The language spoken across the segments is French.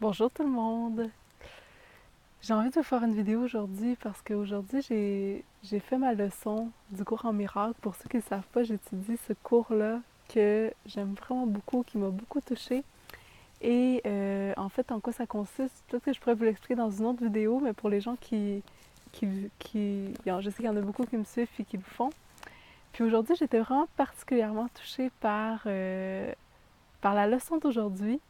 Bonjour tout le monde! J'ai envie de vous faire une vidéo aujourd'hui parce qu'aujourd'hui j'ai fait ma leçon du cours en miracle. Pour ceux qui ne savent pas, j'étudie ce cours-là que j'aime vraiment beaucoup, qui m'a beaucoup touchée. Et en fait, en quoi ça consiste, peut-être que je pourrais vous l'expliquer dans une autre vidéo, mais pour les gens je sais qu'il y en a beaucoup qui me suivent et qui le font. Puis aujourd'hui, j'étais vraiment particulièrement touchée par la leçon d'aujourd'hui.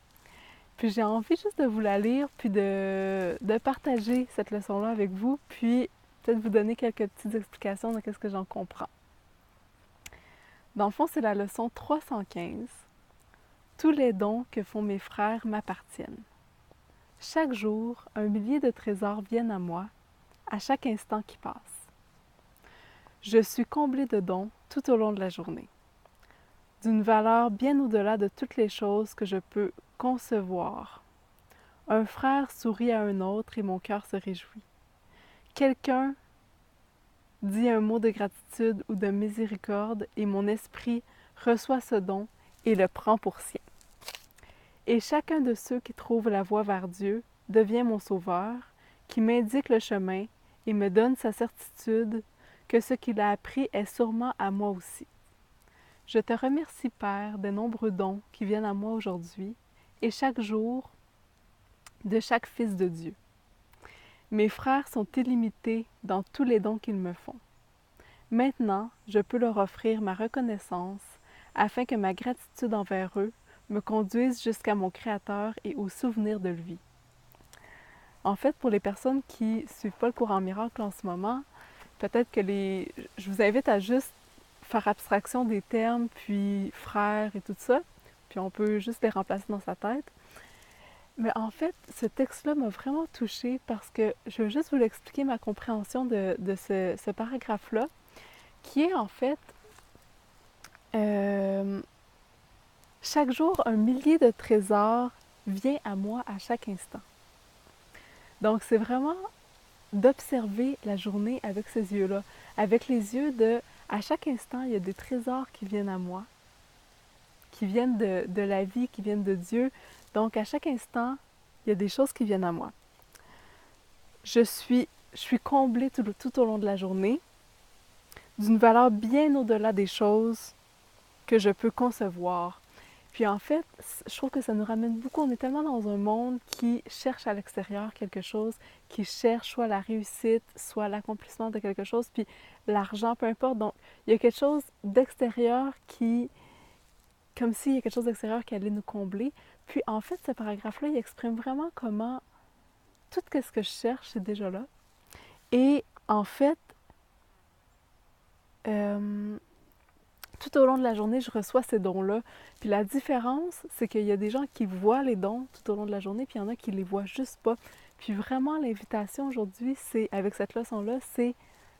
Puis j'ai envie juste de vous la lire, puis de partager cette leçon-là avec vous, puis peut-être vous donner quelques petites explications de ce que j'en comprends. Dans le fond, c'est la leçon 315. Tous les dons que font mes frères m'appartiennent. Chaque jour, un millier de trésors viennent à moi, à chaque instant qui passe. Je suis comblée de dons tout au long de la journée, d'une valeur bien au-delà de toutes les choses que je peux concevoir. Un frère sourit à un autre et mon cœur se réjouit. Quelqu'un dit un mot de gratitude ou de miséricorde et mon esprit reçoit ce don et le prend pour sien. Et chacun de ceux qui trouvent la voie vers Dieu devient mon sauveur, qui m'indique le chemin et me donne sa certitude que ce qu'il a appris est sûrement à moi aussi. Je te remercie, Père, des nombreux dons qui viennent à moi aujourd'hui et chaque jour de chaque fils de Dieu. Mes frères sont illimités dans tous les dons qu'ils me font. Maintenant, je peux leur offrir ma reconnaissance afin que ma gratitude envers eux me conduise jusqu'à mon Créateur et au souvenir de lui. En fait, pour les personnes qui ne suivent pas le cours en miracle en ce moment, peut-être que je vous invite à juste faire abstraction des termes, puis frères et tout ça, puis on peut juste les remplacer dans sa tête. Mais en fait, ce texte-là m'a vraiment touchée parce que je veux juste vous l'expliquer ma compréhension de ce paragraphe-là, qui est en fait euh, chaque jour, un millier de trésors vient à moi à chaque instant. Donc, c'est vraiment d'observer la journée avec ces yeux-là, avec les yeux de, à chaque instant, il y a des trésors qui viennent à moi, qui viennent de la vie, qui viennent de Dieu. Donc, à chaque instant, il y a des choses qui viennent à moi. Je suis comblée tout au long de la journée d'une valeur bien au-delà des choses que je peux concevoir. Puis en fait, je trouve que ça nous ramène beaucoup. On est tellement dans un monde qui cherche à l'extérieur quelque chose, qui cherche soit la réussite, soit l'accomplissement de quelque chose, puis l'argent, peu importe. Donc, il y a quelque chose d'extérieur comme s'il y a quelque chose d'extérieur qui allait nous combler. Puis en fait, ce paragraphe-là, il exprime vraiment comment tout ce que je cherche, c'est déjà là. Et en fait, euh, tout au long de la journée, je reçois ces dons-là. Puis la différence, c'est qu'il y a des gens qui voient les dons tout au long de la journée, puis il y en a qui les voient juste pas. Puis vraiment, l'invitation aujourd'hui, c'est, avec cette leçon-là, c'est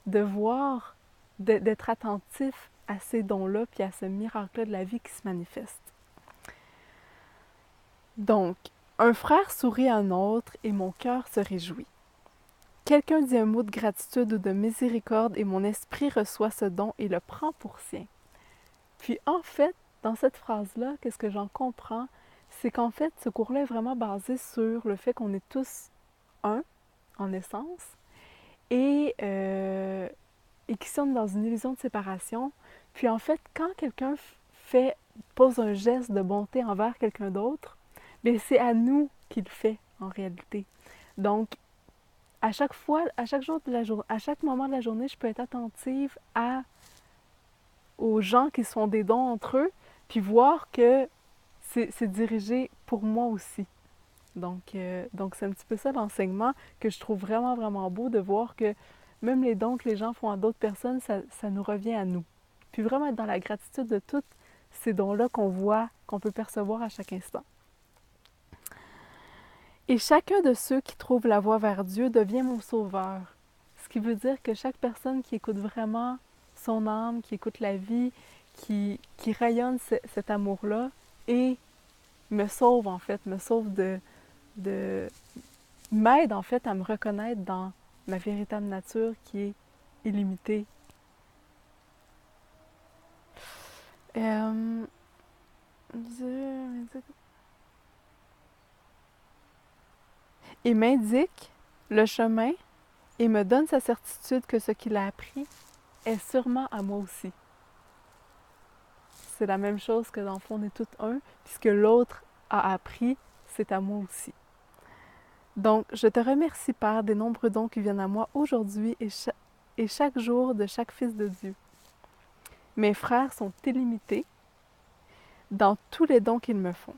de voir, d'être attentif à ces dons-là, puis à ce miracle-là de la vie qui se manifeste. Donc, un frère sourit à un autre et mon cœur se réjouit. Quelqu'un dit un mot de gratitude ou de miséricorde et mon esprit reçoit ce don et le prend pour sien. Puis en fait, dans cette phrase-là, qu'est-ce que j'en comprends? C'est qu'en fait, ce cours-là est vraiment basé sur le fait qu'on est tous un, en essence, et qui sommes dans une illusion de séparation. Puis en fait, quand quelqu'un pose un geste de bonté envers quelqu'un d'autre, bien c'est à nous qu'il le fait en réalité. Donc, à chaque fois, à chaque jour de la journée, à chaque moment de la journée, je peux être attentive aux gens qui se font des dons entre eux, puis voir que c'est dirigé pour moi aussi. Donc c'est un petit peu ça l'enseignement que je trouve vraiment, vraiment beau de voir que même les dons que les gens font à d'autres personnes, ça nous revient à nous. Puis vraiment être dans la gratitude de tous ces dons-là qu'on voit, qu'on peut percevoir à chaque instant. Et chacun de ceux qui trouvent la voie vers Dieu devient mon sauveur. Ce qui veut dire que chaque personne qui écoute vraiment son âme, qui écoute la vie, qui rayonne cet amour-là et me sauve en fait, me sauve de m'aide en fait à me reconnaître dans ma véritable nature qui est illimitée. Euh, et m'indique le chemin et me donne sa certitude que ce qu'il a appris est sûrement à moi aussi. C'est la même chose que dans le fond, on est tous un, puisque l'autre a appris, c'est à moi aussi. Donc, je te remercie, Père, des nombreux dons qui viennent à moi aujourd'hui et chaque jour de chaque fils de Dieu. Mes frères sont illimités dans tous les dons qu'ils me font.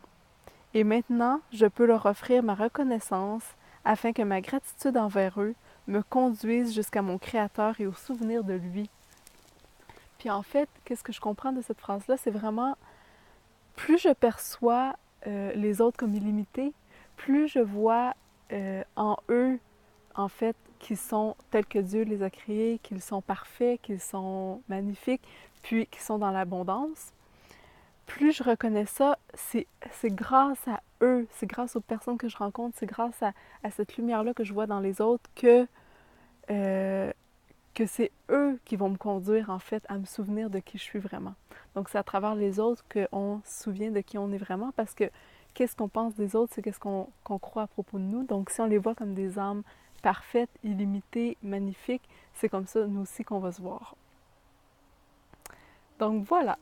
Et maintenant, je peux leur offrir ma reconnaissance afin que ma gratitude envers eux me conduise jusqu'à mon Créateur et au souvenir de lui. Puis en fait, qu'est-ce que je comprends de cette phrase-là? C'est vraiment, plus je perçois les autres comme illimités, plus je vois en eux, en fait, qu'ils sont tels que Dieu les a créés, qu'ils sont parfaits, qu'ils sont magnifiques, puis qu'ils sont dans l'abondance. Plus je reconnais ça, c'est grâce à eux, c'est grâce aux personnes que je rencontre, c'est grâce à cette lumière-là que je vois dans les autres euh, que c'est eux qui vont me conduire, en fait, à me souvenir de qui je suis vraiment. Donc, c'est à travers les autres qu'on se souvient de qui on est vraiment, parce que qu'est-ce qu'on pense des autres, c'est qu'est-ce qu'on croit à propos de nous. Donc, si on les voit comme des âmes parfaites, illimitées, magnifiques, c'est comme ça, nous aussi, qu'on va se voir. Donc, voilà.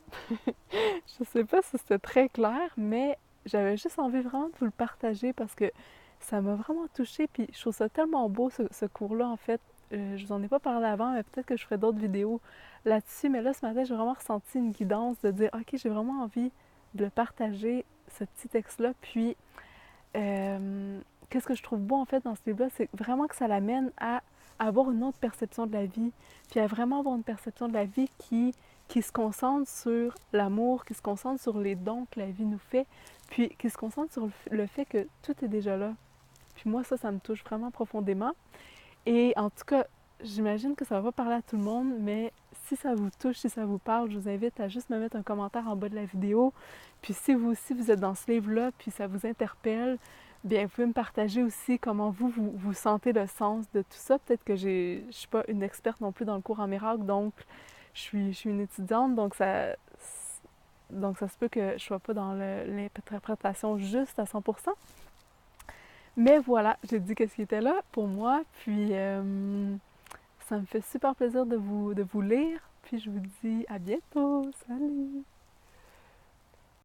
Je sais pas si c'était très clair, mais j'avais juste envie vraiment de vous le partager parce que ça m'a vraiment touchée. Puis je trouve ça tellement beau, ce cours-là, en fait. Je vous en ai pas parlé avant, mais peut-être que je ferai d'autres vidéos là-dessus. Mais là, ce matin, j'ai vraiment ressenti une guidance de dire, OK, j'ai vraiment envie de le partager, ce petit texte-là. Puis, qu'est-ce que je trouve beau, en fait, dans ce livre-là, c'est vraiment que ça l'amène à avoir une autre perception de la vie, puis à vraiment avoir une perception de la vie qui se concentre sur l'amour, qui se concentre sur les dons que la vie nous fait, puis qui se concentre sur le fait que tout est déjà là. Puis moi, ça me touche vraiment profondément. Et en tout cas, j'imagine que ça va pas parler à tout le monde, mais si ça vous touche, si ça vous parle, je vous invite à juste me mettre un commentaire en bas de la vidéo. Puis si vous aussi, vous êtes dans ce livre-là, puis ça vous interpelle, bien, vous pouvez me partager aussi comment vous sentez le sens de tout ça. Peut-être que je suis pas une experte non plus dans le cours en miracle, donc je suis une étudiante, donc ça se peut que je sois pas dans l'interprétation juste à 100%. Mais voilà, j'ai dit qu'est-ce qui était là pour moi, puis ça me fait super plaisir de vous lire, puis je vous dis à bientôt, salut!